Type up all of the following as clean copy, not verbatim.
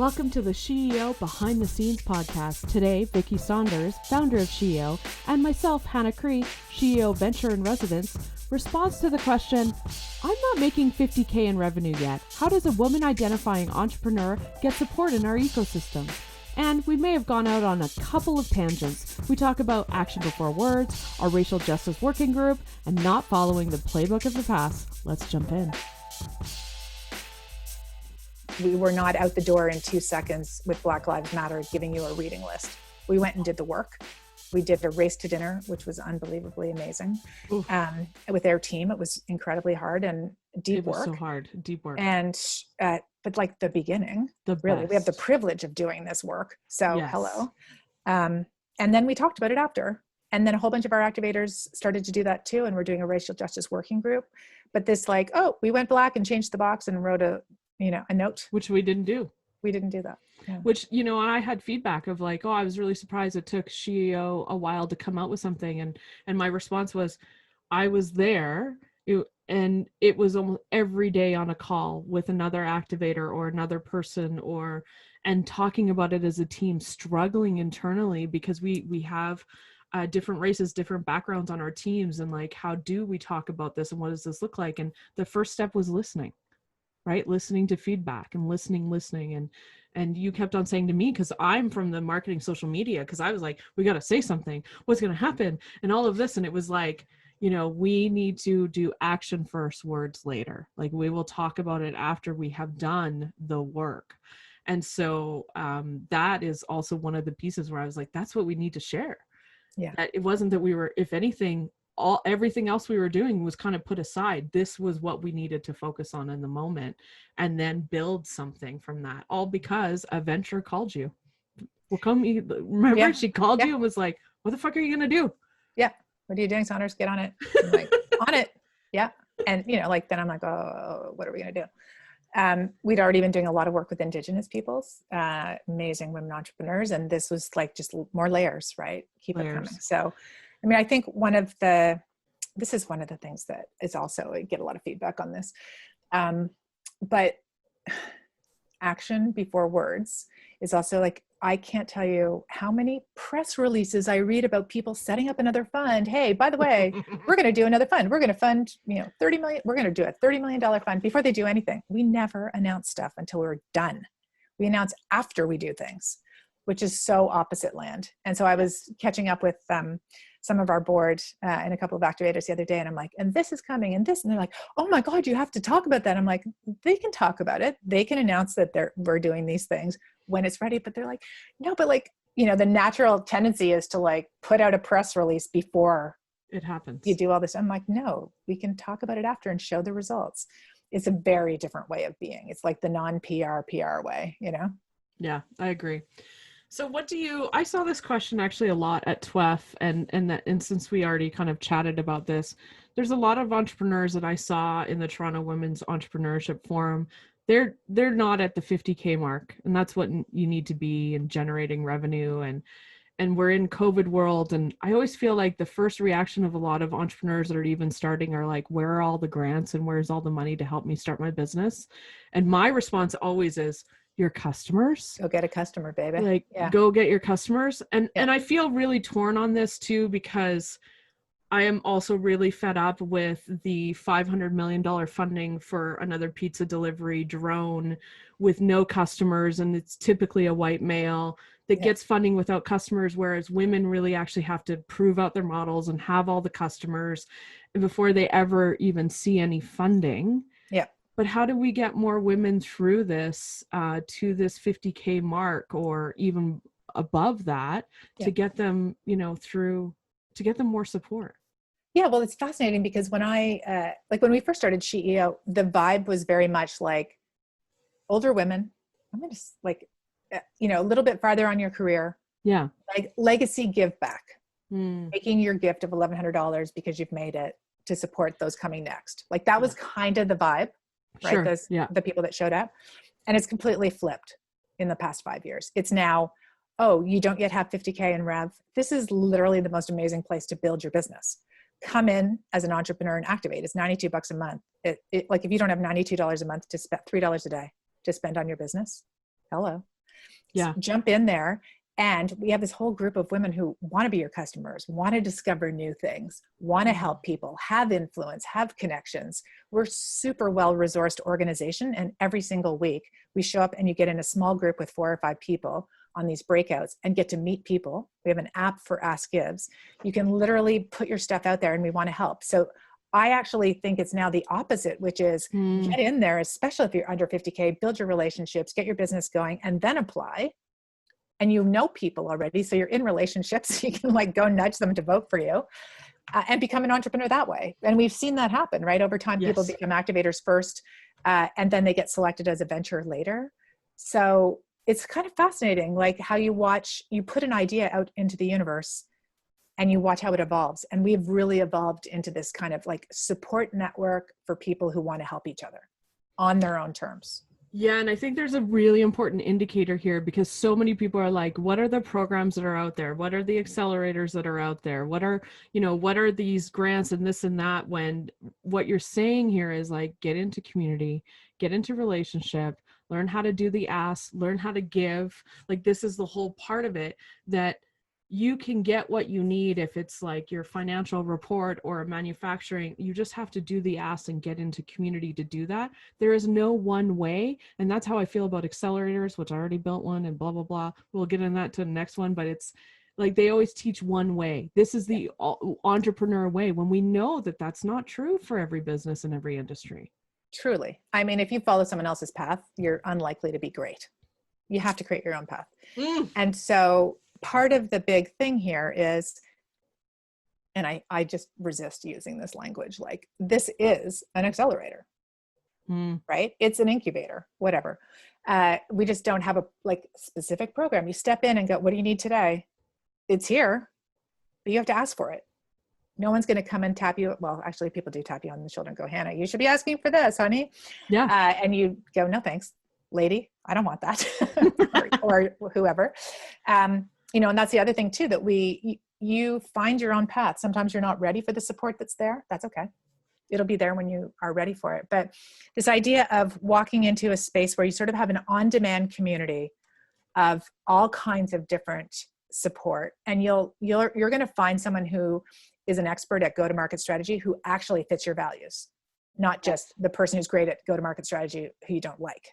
Welcome to the SheEO Behind the Scenes podcast. Today, Vicki Saunders, founder of SheEO, and myself, Hannah Cree, SheEO Venture in Residence, responds to the question, I'm not making $50K in revenue yet. How does a woman identifying entrepreneur get support in our ecosystem? And we may have gone out on a couple of tangents. We talk about action before words, our racial justice working group, and not following the playbook of the past. Let's jump in. We were not out the door in 2 seconds with Black Lives Matter giving you a reading list. We went and did the work. We did a race to dinner, which was unbelievably amazing. With their team, it was incredibly hard and deep work. It was so hard, deep work. And, but like the beginning, really, we have the privilege of doing this work. So Yes. Hello. And then we talked about it after. And then a whole bunch of our activators started to do that too. And we're doing a racial justice working group. But this like, oh, we went black and changed the box and wrote a note. Which we didn't do. We didn't do that. Yeah. Which, I had feedback of like, oh, I was really surprised it took SheEO a while to come out with something. And my response was, I was there and it was almost every day on a call with another activator or another person and talking about it as a team, struggling internally because we have different races, different backgrounds on our teams. And like, how do we talk about this? And what does this look like? And the first step was listening. Right? Listening to feedback and listening. And you kept on saying to me, because I'm from the marketing social media, because I was like, we got to say something, what's going to happen? And all of this. And it was like, we need to do action first, words later. Like we will talk about it after we have done the work. And so that is also one of the pieces where I was like, that's what we need to share. Yeah. That it wasn't that we were, if anything, everything else we were doing was kind of put aside. This was what we needed to focus on in the moment and then build something from that, all because a venture called you. Remember, she called you and was like, what the fuck are you going to do? Yeah. What are you doing, Saunders? Get on it. I'm like, on it. Yeah. And then I'm like, oh, what are we going to do? We'd already been doing a lot of work with Indigenous peoples, amazing women entrepreneurs. And this was like just more layers, right? Keep it coming. So, I think this is one of the things that is also, I get a lot of feedback on this, but action before words is also like, I can't tell you how many press releases I read about people setting up another fund. Hey, by the way, we're going to do another fund. We're going to fund, 30 million. We're going to do a $30 million fund before they do anything. We never announce stuff until we're done. We announce after we do things, which is so opposite land. And so I was catching up with some of our board and a couple of activators the other day. And I'm like, and this is coming and this, and they're like, oh my God, you have to talk about that. I'm like, they can talk about it. They can announce that we're doing these things when it's ready. But they're like, no, but like, the natural tendency is to like put out a press release before it happens. You do all this. I'm like, no, we can talk about it after and show the results. It's a very different way of being. It's like the non-PR PR way, Yeah, I agree. So I saw this question actually a lot at TWEF and since we already kind of chatted about this, there's a lot of entrepreneurs that I saw in the Toronto Women's Entrepreneurship Forum. They're not at the 50K mark, and that's what you need to be in generating revenue. And we're in COVID world. And I always feel like the first reaction of a lot of entrepreneurs that are even starting are like, where are all the grants and where's all the money to help me start my business? And my response always is, your customers. Go get a customer, baby. Go get your customers. And I feel really torn on this too, because I am also really fed up with the $500 million funding for another pizza delivery drone with no customers. And it's typically a white male that gets funding without customers, whereas women really actually have to prove out their models and have all the customers before they ever even see any funding. Yeah. But how do we get more women through this to this 50K mark or even above that to get them, to get them more support? Yeah, well, it's fascinating because when when we first started SheEO, the vibe was very much like older women. I'm going to like, a little bit farther on your career. Yeah. Like legacy give back, making your gift of $1,100 because you've made it to support those coming next. Like that was kind of the vibe. Right. Sure. The people that showed up, and it's completely flipped in the past 5 years. It's now, oh, you don't yet have 50K in rev. This is literally the most amazing place to build your business. Come in as an entrepreneur and activate. It's $92 a month. Like if you don't have $92 a month to spend $3 a day to spend on your business, hello, Yeah. Jump in there. And we have this whole group of women who want to be your customers, want to discover new things, want to help people, have influence, have connections. We're super well-resourced organization. And every single week we show up and you get in a small group with 4 or 5 people on these breakouts and get to meet people. We have an app for Ask Gives. You can literally put your stuff out there and we want to help. So I actually think it's now the opposite, which is get in there, especially if you're under 50K, build your relationships, get your business going, and then apply. And you know people already, so you're in relationships. You can like go nudge them to vote for you and become an entrepreneur that way. And we've seen that happen, right? Over time, people become activators first, and then they get selected as a venture later. So it's kind of fascinating, like how you put an idea out into the universe and you watch how it evolves. And we've really evolved into this kind of like support network for people who want to help each other on their own terms. Yeah, and I think there's a really important indicator here, because so many people are like, what are the programs that are out there? What are the accelerators that are out there? What are these grants and this and that? When what you're saying here is like, get into community, get into relationship, learn how to do the ask, learn how to give. Like, this is the whole part of it, that you can get what you need. If it's like your financial report or manufacturing, you just have to do the ask and get into community to do that. There is no one way. And that's how I feel about accelerators, which I already built one and blah, blah, blah. We'll get in that to the next one, but it's like, they always teach one way. This is the entrepreneur way, when we know that that's not true for every business and every industry. Truly. I mean, if you follow someone else's path, you're unlikely to be great. You have to create your own path. And so part of the big thing here is, and I just resist using this language, like, this is an accelerator, right? It's an incubator, whatever. We just don't have a like specific program. You step in and go, what do you need today? It's here, but you have to ask for it. No one's going to come and tap you. Well, actually people do tap you on the shoulder and go, Hannah, you should be asking for this, honey. Yeah. And you go, no, thanks, lady. I don't want that. or whoever. And that's the other thing too, that you find your own path. Sometimes you're not ready for the support that's there. That's okay. It'll be there when you are ready for it. But this idea of walking into a space where you sort of have an on-demand community of all kinds of different support, and you're going to find someone who is an expert at go-to-market strategy who actually fits your values, not just the person who's great at go-to-market strategy who you don't like.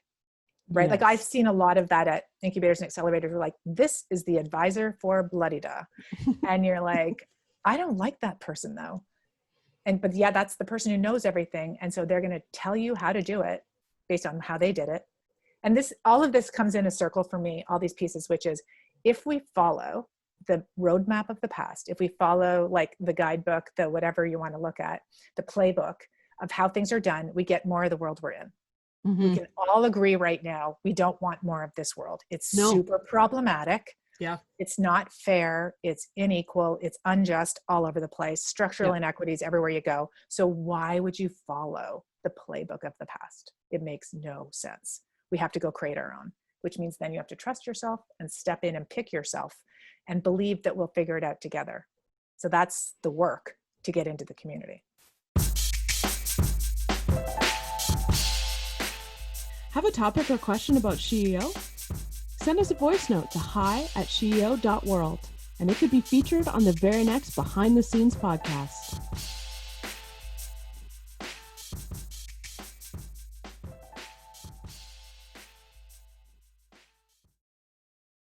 Right? Yes. Like, I've seen a lot of that at incubators and accelerators. We're like, this is the advisor for bloody-da. And you're like, I don't like that person though. But yeah, that's the person who knows everything. And so they're going to tell you how to do it based on how they did it. And all of this comes in a circle for me, all these pieces, which is, if we follow the roadmap of the past, if we follow like the guidebook, the whatever you want to look at, the playbook of how things are done, we get more of the world we're in. We can all agree right now, we don't want more of this world. It's super problematic. Yeah. It's not fair. It's unequal. It's unjust all over the place. Structural inequities everywhere you go. So why would you follow the playbook of the past? It makes no sense. We have to go create our own, which means then you have to trust yourself and step in and pick yourself and believe that we'll figure it out together. So that's the work to get into the community. Have a topic or question about SheEO? Send us a voice note to hi@sheeo.world, and it could be featured on the very next behind the scenes podcast.